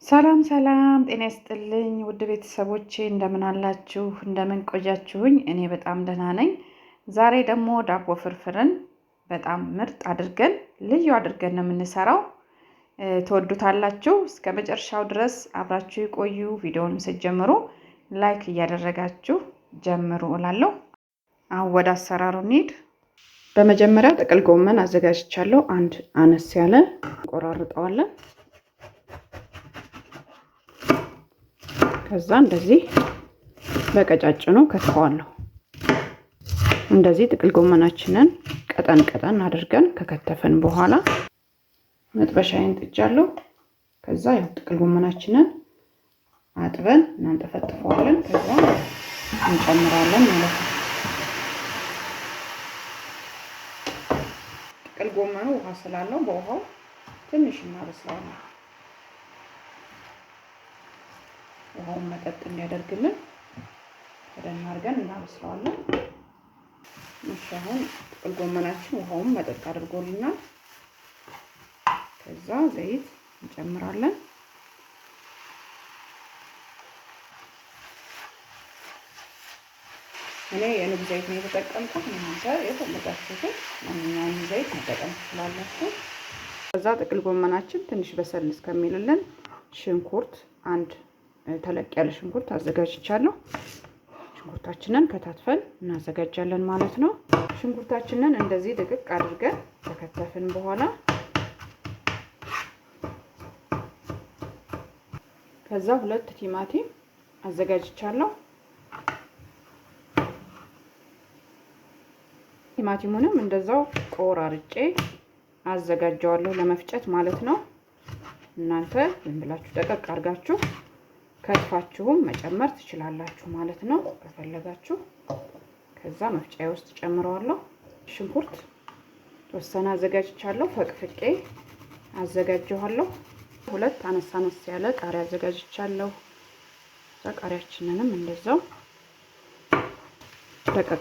ሰላም ሰላም፣ ጤና ይስጥልኝ ውድ ቤተሰቦቼ እንደምን አላችሁ? እንደምን ቆያችሁኝ? እኔ በጣም ደህና ነኝ። ዛሬ ደግሞ ዳቦ ፍርፍርን በጣም ምርጥ አድርገን ልዩ አድርገን ነው የምንሰራው። ትወዱታላችሁ። እስከ መጨረሻው ድረስ አብራችሁ የቆዩ። ቪዲዮውን ስትጀምሩ ላይክ እያደረጋችሁ ጀምሩ እላለሁ። አሁን ወደ አሰራሩ እንሂድ። በመጀመሪያ ጥቅል ጎመን አዘጋጅቻለሁ። አንድ አነስ ያለ ቆራርጠዋለን። ከዛ እንደዚህ በቀጫጭኑ ከትፈዋለሁ። እንደዚህ ጥቅል ጎመናችንን ቀጠን ቀጠን አድርገን ከከተፈን በኋላ መጥበሻዬን ጥጃለሁ። ከዛ ያው ጥቅል ጎመናችንን አጥበን እናንጠፈጥፈዋለን። ከዛ እንጨምራለን ማለት ነው። ጥቅል ጎመኑ ውሃ ስላለው በውሃው ትንሽ እናበስለዋለን። ውሃውን መጠጥ እንዲያደርግልን በደንብ አድርገን እናበስለዋለን። አሁን ጥቅል ጎመናችን ውሃውን መጠጥ አድርጎልናል። ከዛ ዘይት እንጨምራለን። እኔ የኑግ ዘይት ነው የተጠቀምኩት። እናንተ የፈለጋችሁትን ማንኛውንም ዘይት መጠቀም ትችላላችሁ። ከዛ ጥቅል ጎመናችን ትንሽ በሰል እስከሚልልን ሽንኩርት አንድ ተለቅ ያለ ሽንኩርት አዘጋጅቻለሁ። ሽንኩርታችንን ከታትፈን እናዘጋጃለን ማለት ነው። ሽንኩርታችንን እንደዚህ ድቅቅ አድርገን ከከተፍን በኋላ ከዛ 2 ቲማቲም አዘጋጅቻለሁ። ቲማቲሙንም እንደዛው ቆራርጬ አዘጋጀዋለሁ ለመፍጨት ማለት ነው። እናንተ ዝም ብላችሁ ደቀቅ አድርጋችሁ ከትፋችሁም መጨመር ትችላላችሁ ማለት ነው ከፈለጋችሁ። ከዛ መፍጫዬ ውስጥ ጨምረዋለሁ። ሽንኩርት ተወሰነ አዘጋጅቻለሁ። ፈቅፍቄ አዘጋጀዋለሁ። 2 አነስ ያለ ቃሪያ አዘጋጅቻለሁ። ቃሪያችንንም እንደዛው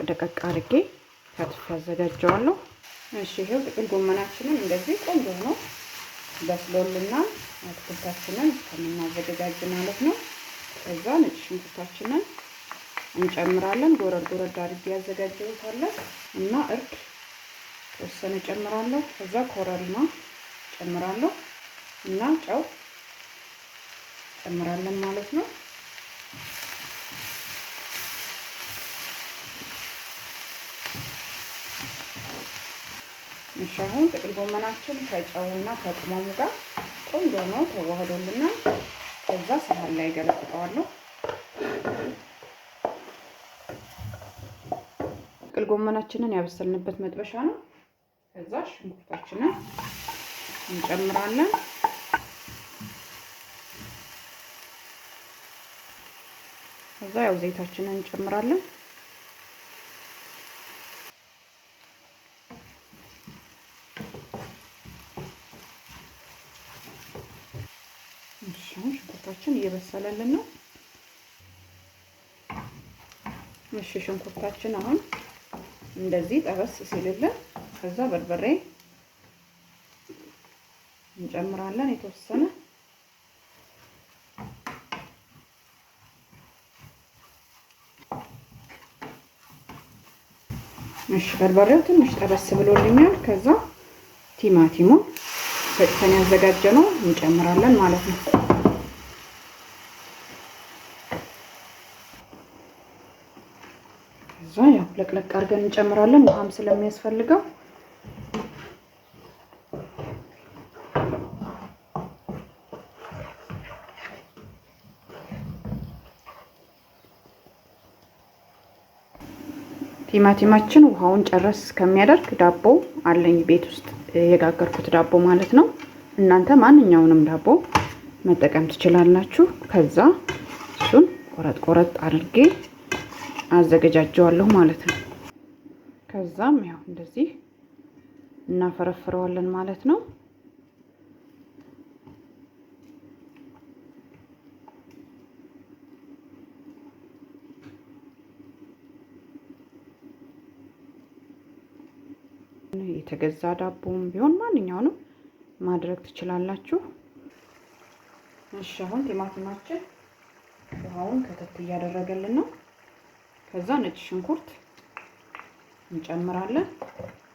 ደቀቅ አድርጌ ከትፍ አዘጋጀዋለሁ። እሺ ይሄው ጥቅል ጎመናችንን እንደዚህ ቆንጆ ነው በስሎልና አትክልታችንን እስከምናዘጋጅ ማለት ነው። ከዛ ነጭ ሽንኩርታችንን እንጨምራለን። ጎረድ አድርጌ ያዘጋጀሁታለሁ እና እርድ ተወሰነ ጨምራለሁ። ከዛ ኮረሪማ ጨምራለሁ እና ጨው ጨምራለን ማለት ነው። አሁን ጥቅል ጎመናችን ከጨውና ከቅመሙ ጋር ቆንጆ ነው ተዋህዶልናል። ከዛ ሳህን ላይ ገለብጠዋለሁ። ጥቅል ጎመናችንን ያበሰልንበት መጥበሻ ነው። ከዛ ሽንኩርታችንን እንጨምራለን። ከዛ ያው ዘይታችንን እንጨምራለን። ሽንኩርታችን እየበሰለልን ነው። እሺ ሽንኩርታችን አሁን እንደዚህ ጠበስ ሲልልን ከዛ በርበሬ እንጨምራለን የተወሰነ። እሺ በርበሬው ትንሽ ጠበስ ብሎልኛል። ከዛ ቲማቲሙን ፈጭተን ያዘጋጀነው እንጨምራለን ማለት ነው። ከዛ ያው ለቅለቅ አድርገን እንጨምራለን ውሃም ስለሚያስፈልገው። ቲማቲማችን ውሃውን ጨረስ እስከሚያደርግ ዳቦ አለኝ ቤት ውስጥ የጋገርኩት ዳቦ ማለት ነው። እናንተ ማንኛውንም ዳቦ መጠቀም ትችላላችሁ። ከዛ እሱን ቆረጥ አድርጌ አዘጋጃጀዋለሁ ማለት ነው። ከዛም ያው እንደዚህ እናፈረፍረዋለን ማለት ነው። የተገዛ ዳቦም ቢሆን ማንኛውንም ማድረግ ትችላላችሁ። እሺ አሁን ቲማቲማችን ውሃውን ከተት እያደረገልን ነው። ከዛ ነጭ ሽንኩርት እንጨምራለን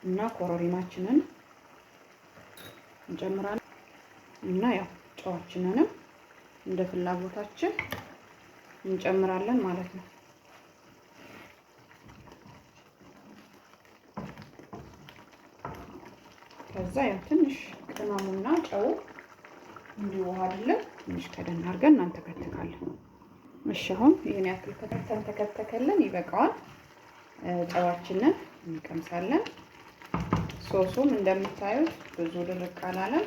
እና ኮረሪማችንን እንጨምራለን እና ያው ጨዋችንንም እንደ ፍላጎታችን እንጨምራለን ማለት ነው። ከዛ ያው ትንሽ ቅመሙና ጨው እንዲዋሃድልን ትንሽ ከደን አድርገን እናንተከትካለን። እሺ አሁን ይሄን ያክል ተከተከልን ይበቃዋል። ጨዋችንን እንቀምሳለን። ሶሱም እንደምታዩት ብዙ ድርቅ አላለም።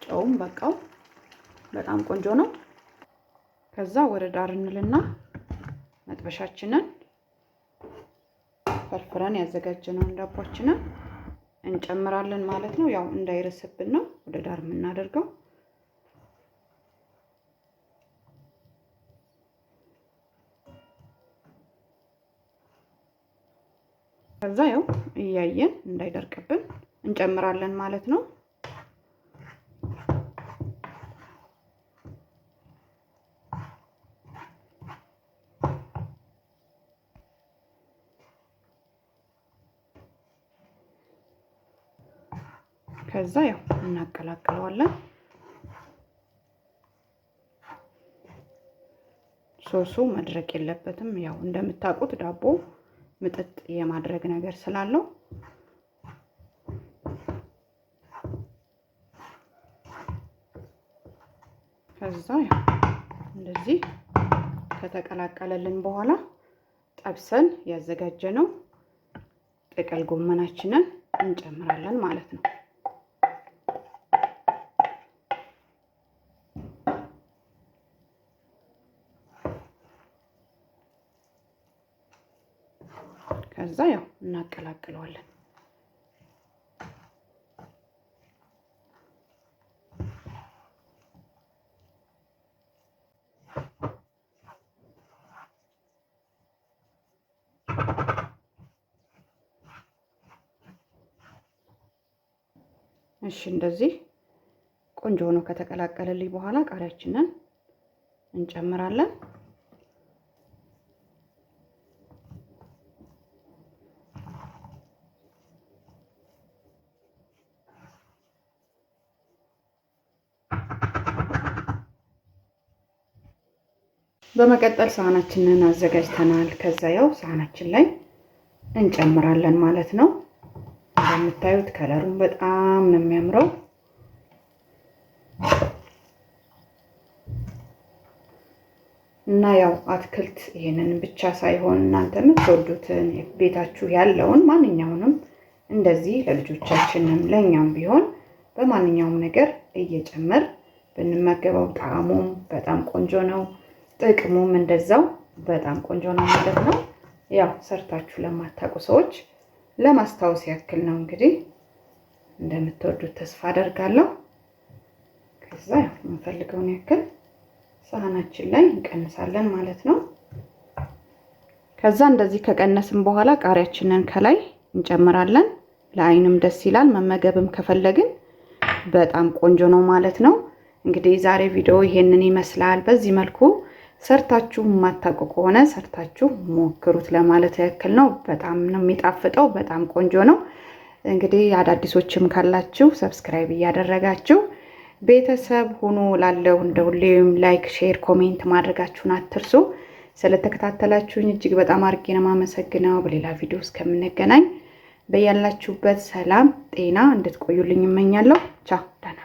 ጨውም በቃው በጣም ቆንጆ ነው። ከዛ ወደ ዳር እንልና መጥበሻችንን ፈርፍረን ያዘጋጀነውን ዳቦችንን እንጨምራለን ማለት ነው። ያው እንዳይረስብን ነው ወደ ዳር የምናደርገው። ከዛ ያው እያየን እንዳይደርቅብን እንጨምራለን ማለት ነው። ከዛ ያው እናቀላቅለዋለን። ሶሱ መድረቅ የለበትም። ያው እንደምታውቁት ዳቦ ምጥጥ የማድረግ ነገር ስላለው ከዛ ያው እንደዚህ ከተቀላቀለልን በኋላ ጠብሰን ያዘጋጀነው ጥቅል ጎመናችንን እንጨምራለን ማለት ነው። ከዛ ያው እናቀላቅለዋለን። እሺ እንደዚህ ቆንጆ ሆኖ ከተቀላቀለልኝ በኋላ ቃሪያችንን እንጨምራለን። በመቀጠል ሳህናችንን አዘጋጅተናል። ከዛ ያው ሳህናችን ላይ እንጨምራለን ማለት ነው። እንደምታዩት ከለሩን በጣም ነው የሚያምረው። እና ያው አትክልት ይሄንን ብቻ ሳይሆን እናንተ የምትወዱትን ቤታችሁ ያለውን ማንኛውንም እንደዚህ ለልጆቻችንም ለኛም ቢሆን በማንኛውም ነገር እየጨመር ብንመገበው ጣዕሙም በጣም ቆንጆ ነው፣ ጥቅሙም እንደዛው በጣም ቆንጆ ነው ማለት ነው። ያው ሰርታችሁ ለማታውቁ ሰዎች ለማስታወስ ያክል ነው። እንግዲህ እንደምትወዱት ተስፋ አደርጋለሁ። ከዛ ያው የምንፈልገውን ያክል ሳህናችን ላይ እንቀንሳለን ማለት ነው። ከዛ እንደዚህ ከቀነስን በኋላ ቃሪያችንን ከላይ እንጨምራለን። ለአይንም ደስ ይላል። መመገብም ከፈለግን በጣም ቆንጆ ነው ማለት ነው። እንግዲህ ዛሬ ቪዲዮ ይሄንን ይመስላል። በዚህ መልኩ ሰርታችሁ የማታውቁ ከሆነ ሰርታችሁ ሞክሩት ለማለት ያክል ነው። በጣም ነው የሚጣፍጠው። በጣም ቆንጆ ነው። እንግዲህ አዳዲሶችም ካላችሁ ሰብስክራይብ እያደረጋችሁ ቤተሰብ ሁኑ። ላለው እንደሁሌም ላይክ፣ ሼር፣ ኮሜንት ማድረጋችሁን አትርሱ። ስለተከታተላችሁኝ እጅግ በጣም አድርጌ ነው የማመሰግነው። በሌላ ቪዲዮ እስከምንገናኝ በያላችሁበት ሰላም ጤና እንድትቆዩልኝ እመኛለሁ። ቻው፣ ደህና